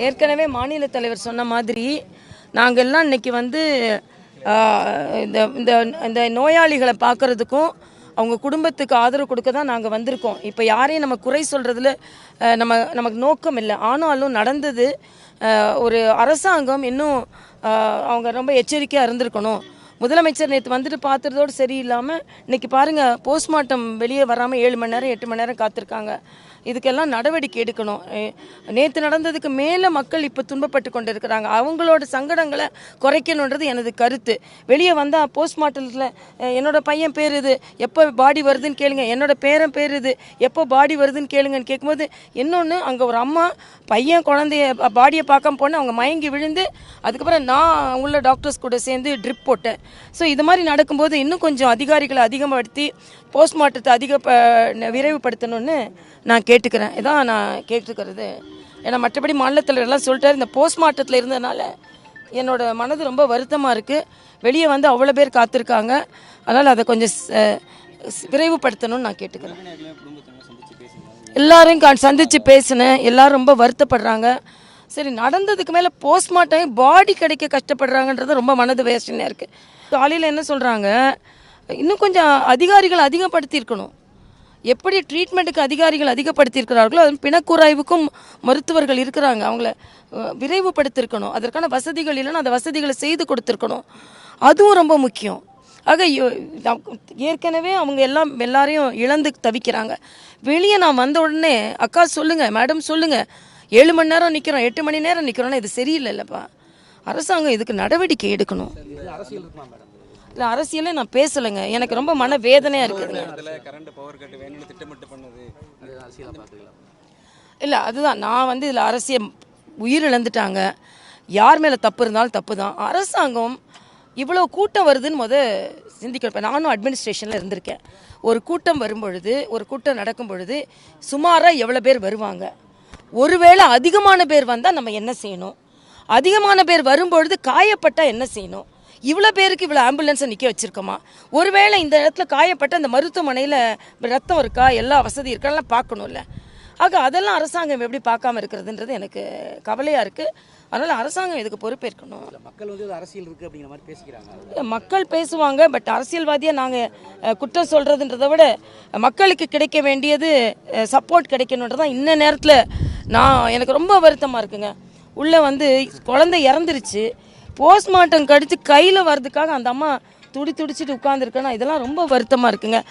ஏற்கனவே மாநில தலைவர் சொன்ன மாதிரி நாங்கள் எல்லாம் இன்னைக்கு வந்து இந்த இந்த இந்த நோயாளிகளை பார்க்கறதுக்கும் அவங்க குடும்பத்துக்கு ஆதரவு கொடுக்க தான் நாங்கள் வந்திருக்கோம். இப்போ யாரையும் நம்ம குறை சொல்கிறதுல நமக்கு நோக்கம் இல்லை. ஆனாலும் நடந்தது ஒரு அரசாங்கம் இன்னும் அவங்க ரொம்ப எச்சரிக்கையாக இருந்திருக்கணும். முதலமைச்சர் நேற்று வந்துட்டு பார்த்துறதோடு சரியில்லாமல் இன்றைக்கி பாருங்கள், போஸ்ட்மார்ட்டம் வெளியே வராமல் 7 மணி நேரம் 8 மணி நேரம் காத்திருக்காங்க. இதுக்கெல்லாம் நடவடிக்கை எடுக்கணும். நேற்று நடந்ததுக்கு மேலே மக்கள் இப்போ துன்பப்பட்டு கொண்டு இருக்கிறாங்க. அவங்களோட சங்கடங்களை குறைக்கணுன்றது எனது கருத்து. வெளியே வந்தால் போஸ்ட்மார்ட்டத்தில் என்னோட பையன் பேர் இது, எப்போ பாடி வருதுன்னு கேளுங்க, என்னோட பேரன் பேர் இது, எப்போ பாடி வருதுன்னு கேளுங்கன்னு கேட்கும்போது இன்னொன்று, அங்கே ஒரு அம்மா பையன் குழந்தைய பாடியை பார்க்காம போனேன், அவங்க மயங்கி விழுந்து அதுக்கப்புறம் நான் உள்ள டாக்டர்ஸ் கூட சேர்ந்து ட்ரிப் போட்டேன். ஸோ இது மாதிரி நடக்கும்போது இன்னும் கொஞ்சம் அதிகாரிகளை அதிகப்படுத்தி போஸ்ட்மார்ட்டத்தை விரைவுபடுத்தணும்னு நான் கேட்டுக்கிறேன். இதான் நான் கேட்டுக்கிறது. ஏன்னா மற்றபடி மாநிலத்தில் எல்லாம் சொல்லிட்டாரு. இந்த போஸ்ட்மார்ட்டத்தில் இருந்ததுனால என்னோட மனது ரொம்ப வருத்தமாக இருக்குது. வெளியே வந்து அவ்வளோ பேர் காத்திருக்காங்க. அதனால் அதை கொஞ்சம் விரைவுபடுத்தணும்னு நான் கேட்டுக்கிறேன். எல்லாரையும் சந்தித்து பேசினேன். எல்லோரும் ரொம்ப வருத்தப்படுறாங்க. சரி, நடந்ததுக்கு மேலே போஸ்ட்மார்ட்டம் பாடி கிடைக்க கஷ்டப்படுறாங்கன்றது ரொம்ப மனது வேதனையாக இருக்குது. காலையில் என்ன சொல்கிறாங்க, இன்னும் கொஞ்சம் அதிகாரிகள் அதிகப்படுத்தியிருக்கணும். எப்படி ட்ரீட்மெண்ட்டுக்கு அதிகாரிகள் அதிகப்படுத்தியிருக்கிறார்களோ அது பிணக்கூராய்வுக்கும் மருத்துவர்கள் இருக்கிறாங்க, அவங்கள விரைவுபடுத்தியிருக்கணும். அதற்கான வசதிகள் இல்லைன்னா அந்த வசதிகளை செய்து கொடுத்துருக்கணும். அதுவும் ரொம்ப முக்கியம். ஆக ஏற்கனவே அவங்க எல்லாரையும் இழந்து தவிக்கிறாங்க. வெளியே நான் வந்த உடனே அக்கா சொல்லுங்கள், மேடம் சொல்லுங்கள், 7 மணி நேரம் நிற்கிறோம், 8 மணி நேரம் நிற்கிறோன்னா இது சரியில்லைல்லப்பா. அரசாங்கம் இதுக்கு நடவடிக்கை எடுக்கணும். இல்லை, அரசியலே நான் பேசலைங்க. எனக்கு ரொம்ப மன வேதனையாக இருக்குதுங்க. இல்லை, அதுதான் நான் வந்து இதில் அரசியல் உயிரிழந்துட்டாங்க. யார் மேலே தப்பு இருந்தாலும் தப்பு தான். அரசாங்கம் இவ்வளோ கூட்டம் வருதுன்னு சிந்திக்கிறப்ப நானும் அட்மினிஸ்ட்ரேஷனில் இருந்திருக்கேன். ஒரு கூட்டம் வரும்பொழுது, ஒரு கூட்டம் நடக்கும் பொழுது சுமாராக எவ்வளோ பேர் வருவாங்க. ஒருவேளை அதிகமான பேர் வந்தால் நம்ம என்ன செய்யணும், அதிகமான பேர் வரும்பொழுது காயப்பட்டால் என்ன செய்யணும், இவ்வளோ பேருக்கு இவ்வளோ ஆம்புலன்ஸை நிற்க வச்சுருக்கோமா, ஒருவேளை இந்த இடத்துல காயப்பட்ட அந்த மருத்துவமனையில் ரத்தம் இருக்கா, எல்லா வசதி இருக்காலாம் பார்க்கணும்ல. ஆக அதெல்லாம் அரசாங்கம் எப்படி பார்க்காம இருக்கிறதுன்றது எனக்கு கவலையாக இருக்குது. அதனால் அரசாங்கம் இதுக்கு பொறுப்பேற்கணும். மக்கள் வந்து அரசியல் இருக்குது அப்படிங்கிற மாதிரி பேசிக்கிறாங்க. மக்கள் பேசுவாங்க, பட் அரசியல்வாதியாக நாங்கள் குற்றம் சொல்கிறதுன்றதை விட மக்களுக்கு கிடைக்க வேண்டியது சப்போர்ட் கிடைக்கணுன்றதான் இந்த நேரத்தில் எனக்கு ரொம்ப வருத்தமாக இருக்குங்க. உள்ளே வந்து குழந்தை இறந்துருச்சு, போஸ்ட்மார்ட்டம் கடித்து கையில் வர்றதுக்காக அந்த அம்மா துடிச்சிட்டு உட்காந்துருக்கேன்னா இதெல்லாம் ரொம்ப வருத்தமாக இருக்குங்க.